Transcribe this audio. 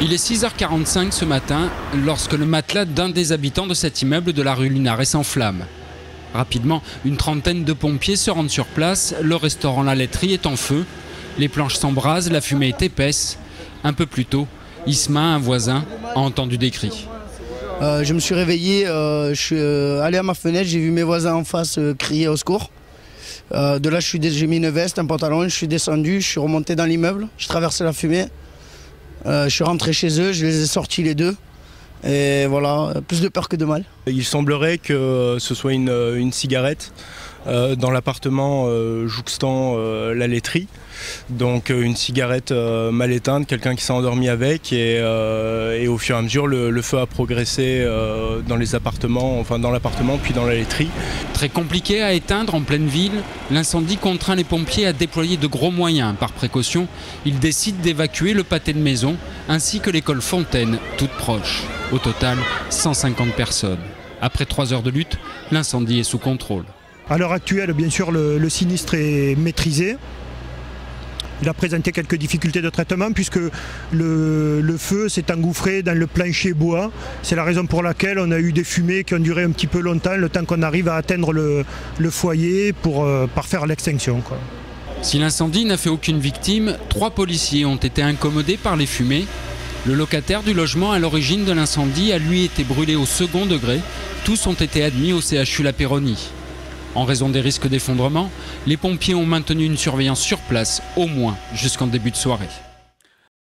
Il est 6h45 ce matin lorsque le matelas d'un des habitants de cet immeuble de la rue Lunaret s'enflamme. Rapidement, une trentaine de pompiers se rendent sur place. Le restaurant La Laiterie est en feu. Les planches s'embrasent, la fumée est épaisse. Un peu plus tôt, Isma, un voisin, a entendu des cris. Je me suis réveillé, je suis allé à ma fenêtre, j'ai vu mes voisins en face crier au secours. De là, j'ai mis une veste, un pantalon, je suis descendu, je suis remonté dans l'immeuble, j'ai traversé la fumée. Je suis rentré chez eux, je les ai sortis les deux. Et voilà, plus de peur que de mal. Il semblerait que ce soit une cigarette dans l'appartement jouxtant la laiterie. Donc une cigarette mal éteinte, quelqu'un qui s'est endormi avec et au fur et à mesure le feu a progressé dans les appartements, enfin dans l'appartement puis dans la laiterie. Très compliqué à éteindre en pleine ville, l'incendie contraint les pompiers à déployer de gros moyens. Par précaution, ils décident d'évacuer le pâté de maison ainsi que l'école Fontaine, toute proche. Au total, 150 personnes. Après 3 heures de lutte, l'incendie est sous contrôle. À l'heure actuelle, bien sûr, le sinistre est maîtrisé. Il a présenté quelques difficultés de traitement puisque le feu s'est engouffré dans le plancher bois. C'est la raison pour laquelle on a eu des fumées qui ont duré un petit peu longtemps, le temps qu'on arrive à atteindre le foyer pour parfaire l'extinction. Si l'incendie n'a fait aucune victime, 3 policiers ont été incommodés par les fumées. Le locataire du logement à l'origine de l'incendie a lui été brûlé au second degré. Tous ont été admis au CHU La Péronie. En raison des risques d'effondrement, les pompiers ont maintenu une surveillance sur place, au moins jusqu'en début de soirée.